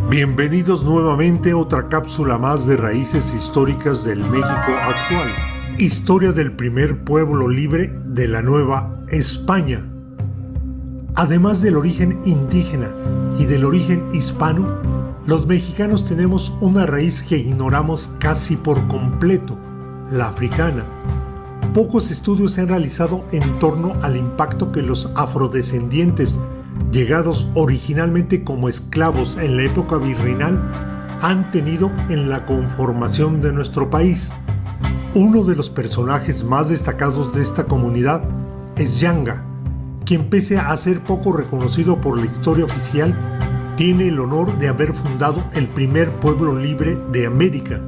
Bienvenidos nuevamente a otra cápsula más de raíces históricas del México actual. Historia del primer pueblo libre de la Nueva España. Además del origen indígena y del origen hispano, los mexicanos tenemos una raíz que ignoramos casi por completo, la africana. Pocos estudios se han realizado en torno al impacto que los afrodescendientes, llegados originalmente como esclavos en la época virreinal, han tenido en la conformación de nuestro país. Uno de los personajes más destacados de esta comunidad es Yanga, quien pese a ser poco reconocido por la historia oficial, tiene el honor de haber fundado el primer pueblo libre de América.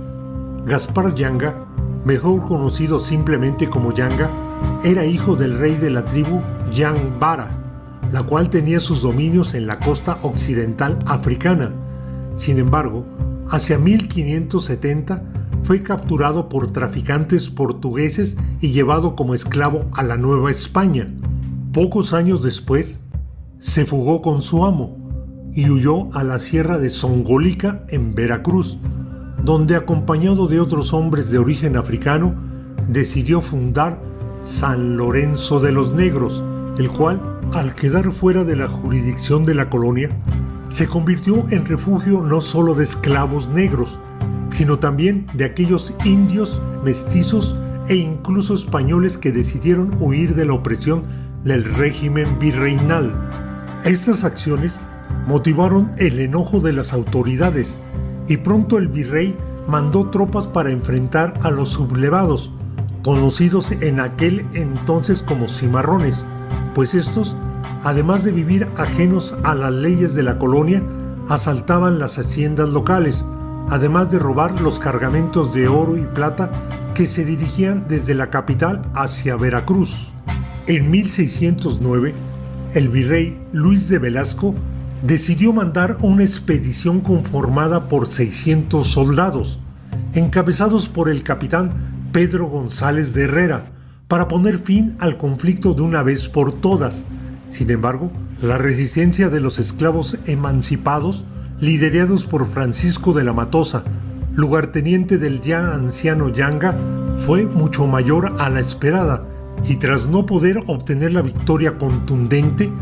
Gaspar Yanga, mejor conocido simplemente como Yanga, era hijo del rey de la tribu Yambara, la cual tenía sus dominios en la costa occidental africana. Sin embargo, hacia 1570 fue capturado por traficantes portugueses y llevado como esclavo a la Nueva España. Pocos años después, se fugó con su amo y huyó a la sierra de Zongolica en Veracruz, donde acompañado de otros hombres de origen africano, decidió fundar San Lorenzo de los Negros, el cual, al quedar fuera de la jurisdicción de la colonia, se convirtió en refugio no solo de esclavos negros, sino también de aquellos indios, mestizos e incluso españoles que decidieron huir de la opresión del régimen virreinal. Estas acciones motivaron el enojo de las autoridades y pronto el virrey mandó tropas para enfrentar a los sublevados, conocidos en aquel entonces como cimarrones, pues estos, además de vivir ajenos a las leyes de la colonia, asaltaban las haciendas locales, además de robar los cargamentos de oro y plata que se dirigían desde la capital hacia Veracruz. En 1609, el virrey Luis de Velasco decidió mandar una expedición conformada por 600 soldados, encabezados por el capitán Pedro González de Herrera, para poner fin al conflicto de una vez por todas. Sin embargo, la resistencia de los esclavos emancipados, liderados por Francisco de la Matosa, lugarteniente del ya anciano Yanga, fue mucho mayor a la esperada, y tras no poder obtener la victoria contundente,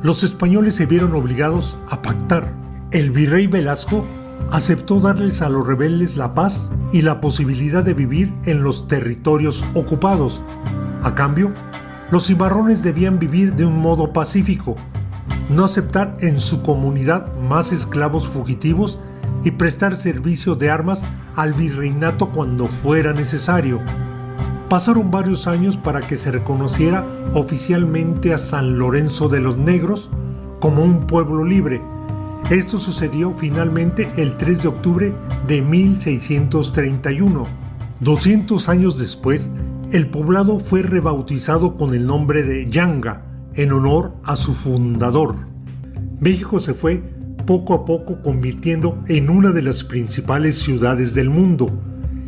los españoles se vieron obligados a pactar. El virrey Velasco aceptó darles a los rebeldes la paz y la posibilidad de vivir en los territorios ocupados. A cambio, los cimarrones debían vivir de un modo pacífico, no aceptar en su comunidad más esclavos fugitivos y prestar servicio de armas al virreinato cuando fuera necesario. Pasaron varios años para que se reconociera oficialmente a San Lorenzo de los Negros como un pueblo libre. Esto sucedió finalmente el 3 de octubre de 1631. 200 años después, el poblado fue rebautizado con el nombre de Yanga, en honor a su fundador. México se fue poco a poco convirtiendo en una de las principales ciudades del mundo.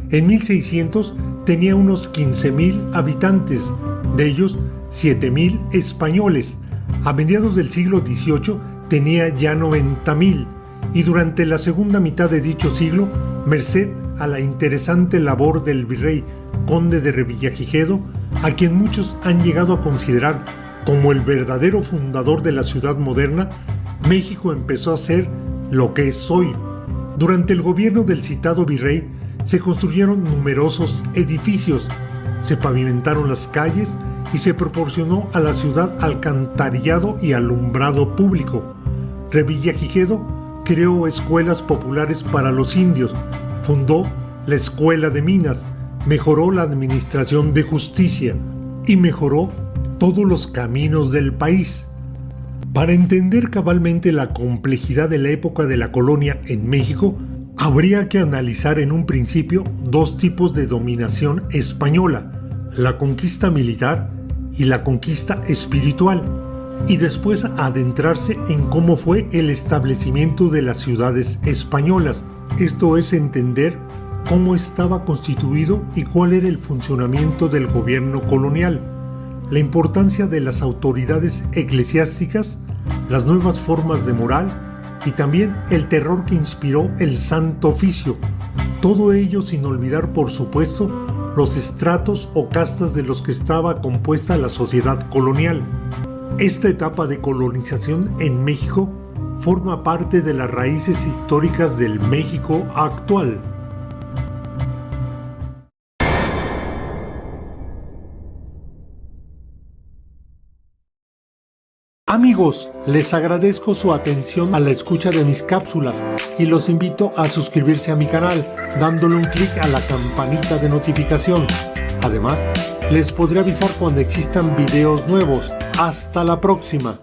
En 1600 tenía unos 15,000 habitantes, de ellos 7,000 españoles. A mediados del siglo XVIII tenía ya 90,000 y durante la segunda mitad de dicho siglo, merced a la interesante labor del virrey conde de Revillagigedo, a quien muchos han llegado a considerar como el verdadero fundador de la ciudad moderna, México empezó a ser lo que es hoy. Durante el gobierno del citado virrey se construyeron numerosos edificios, se pavimentaron las calles y se proporcionó a la ciudad alcantarillado y alumbrado público. Revillagigedo creó escuelas populares para los indios, fundó la Escuela de Minas, mejoró la administración de justicia y mejoró todos los caminos del país. Para entender cabalmente la complejidad de la época de la colonia en México, habría que analizar en un principio dos tipos de dominación española, la conquista militar y la conquista espiritual, y después adentrarse en cómo fue el establecimiento de las ciudades españolas, esto es entender cómo estaba constituido y cuál era el funcionamiento del gobierno colonial, la importancia de las autoridades eclesiásticas, las nuevas formas de moral y también el terror que inspiró el Santo Oficio. Todo ello sin olvidar, por supuesto, los estratos o castas de los que estaba compuesta la sociedad colonial. Esta etapa de colonización en México forma parte de las raíces históricas del México actual. Amigos, les agradezco su atención a la escucha de mis cápsulas y los invito a suscribirse a mi canal dándole un clic a la campanita de notificación. Además, les podré avisar cuando existan videos nuevos. ¡Hasta la próxima!